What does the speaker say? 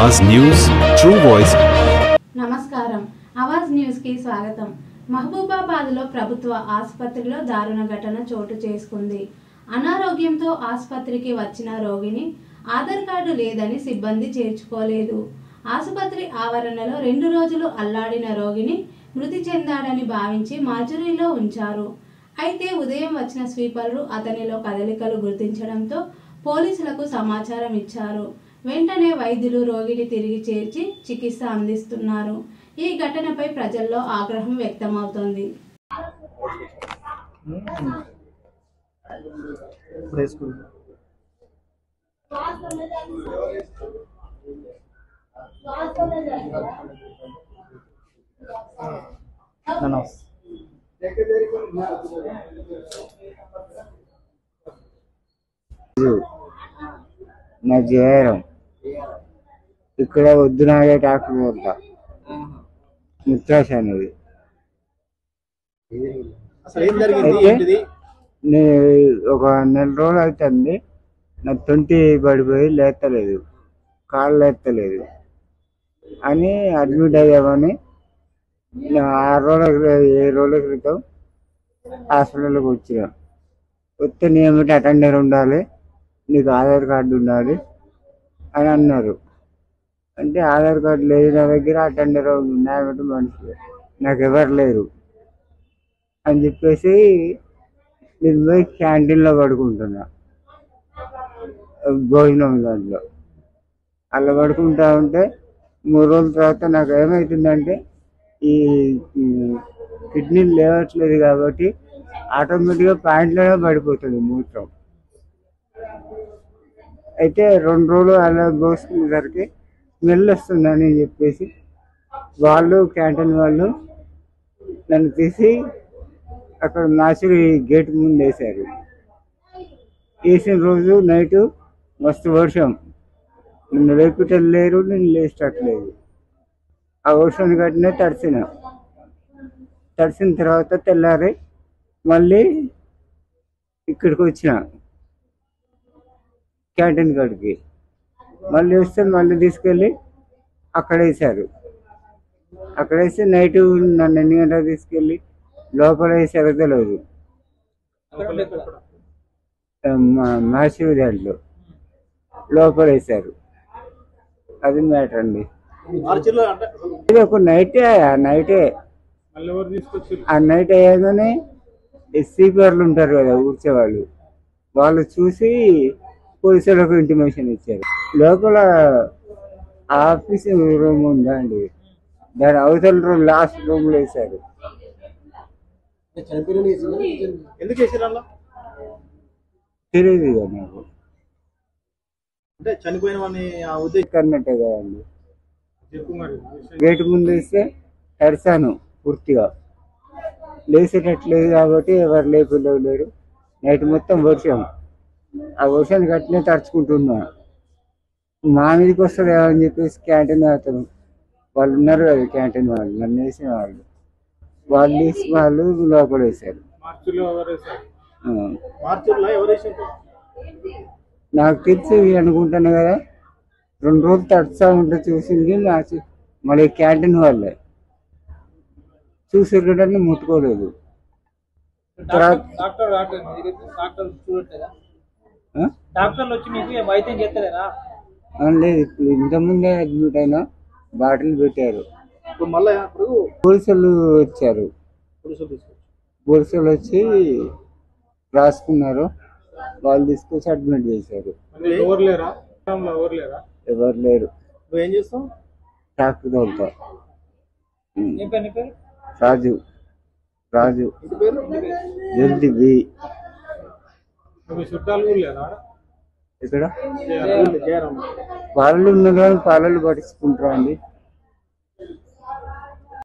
आवाज news true voice. నమస్కారం Awaaz news కి స్వాగతం। మహబూబాబాద్ లో ప్రభుత్వ ఆసుపత్రిలో దారుణ ఘటన చోటు చేసుకుంది। అనారోగ్యంతో ఆసుపత్రికి వచ్చిన రోగిని ఆధార్ కార్డు లేదని సిబ్బంది చేర్చుకోలేదు। ఆసుపత్రి ఆవరణలో 2 రోజులు అల్లాడిన రోగిని మృతి చెందాడని భావించి మార్చురీలో ఉంచారు। అయితే ఉదయం వచ్చిన స్వీపర్లు అతనిలో కదలికలు గుర్తించడంతో పోలీసులకు సమాచారం ఇచ్చారు। వెంటనే వైద్యులు రోగిని తిరిగి చేర్చి చికిత్స అందిస్తున్నారు। ఈ ఘటనపై ప్రజల్లో ఆగ్రహం వ్యక్తమవుతోంది। నా జయరం ఇక్కడ వద్దునాగే డాక్టర్ వద్ద ముత్రాశ అనేది నేను ఒక నెల రోజులు అవుతుంది। నా 20 పడిపోయి లేస్తలేదు, కాళ్ళు లేస్తలేదు అని అడ్మిట్ అయ్యామని 7 రోజుల క్రితం హాస్పిటల్కి వచ్చిన। వస్తే నియమిత అటెండర్ ఉండాలి, నీకు ఆధార్ కార్డు ఉండాలి అని అన్నారు। అంటే ఆధార్ కార్డు లేదు నా దగ్గర, అటెండర్ ఉన్నాయన్నట్టు మనుషులు నాకు ఎవరు లేరు అని చెప్పేసి నేను పోయి క్యాంటీన్లో పడుకుంటున్నా, భోజనం దాంట్లో అలా పడుకుంటా ఉంటే 3 రోజుల తర్వాత నాకు ఏమవుతుందంటే ఈ కిడ్నీలు లేవట్లేదు కాబట్టి ఆటోమేటిక్గా ప్యాంట్లోనే పడిపోతుంది మూత్రం। అయితే 2 రోజులు అలా పోసుకునేసరికి స్మెల్ వస్తుందని చెప్పేసి వాళ్ళు క్యాంటీన్ వాళ్ళు నన్ను తీసి అక్కడ నాచురి గేట్ ముందు వేశారు। వేసిన రోజు నైటు మస్తు వర్షం, నిన్ను లేపుటలేరు, నేను లేచట్లేదు। ఆ వర్షాన్ని కట్టినే తడిసిన తర్వాత తెల్లారి మళ్ళీ ఇక్కడికి వచ్చిన క్యాంటీన్ కాడికి, మళ్ళీ వస్తే మళ్ళీ తీసుకెళ్ళి అక్కడ వేసారు। అక్కడ వేస్తే నైటు నన్ను ఎన్ని గంటలకు తీసుకెళ్ళి లోపల వేసారో తెలియదు, మాసివ్ దాంట్లో లోపల వేసారు। అది మ్యాటర్ అండి। ఇది ఒక నైటే, ఆ నైట్ అయ్యాగానే స్వీపర్లు ఉంటారు కదా ఊడ్చేవాళ్ళు, వాళ్ళు చూసి పోలీసులకు ఇంటిమేషన్ ఇచ్చారు। లోపల ఆఫీస్ రూమ్ ఉందా అండి, దాని అవతల రూమ్ లాస్ట్ రూమ్ లో వేశారు। తెలియదు ఇక నాకు, కన్నట్టే కదండి। గేట్ ముందు వేస్తే తడిసాను పూర్తిగా, లేచేటట్లేదు కాబట్టి ఎవరు లేరు। నైట్ మొత్తం వర్షం, ఆ వర్షాన్ని కట్టినే తడుచుకుంటున్నా, మా మీదకి వస్తుంది అని చెప్పేసి క్యాంటీన్ అతను వాళ్ళు ఉన్నారు కదా, క్యాంటీన్ వాళ్ళు నన్ను వేసిన వాళ్ళు వేసి వాళ్ళు లోపల వేశారు। నాకు తెలిసి అనుకుంటాను కదా, 2 రోజులు తడుస్తా ఉంటే చూసింది మళ్ళీ క్యాంటీన్ వాళ్ళే చూసి ముట్టుకోలేదు। లేదు, ఇంతకుముందే అడ్మిట్ అయినా బాటిల్ పెట్టారు, పోలీసులు వచ్చారు, పోలీసులు వచ్చి రాసుకున్నారు, వాళ్ళు తీసుకొచ్చి అడ్మిట్ చేశారు। ఎవరు లేరు, డాక్టర్ తోలుతా రాజు జల్ది ఇక్కడ పాలలు ఉన్నారు కానీ పాలలు పట్టించుకుంటారా అండి।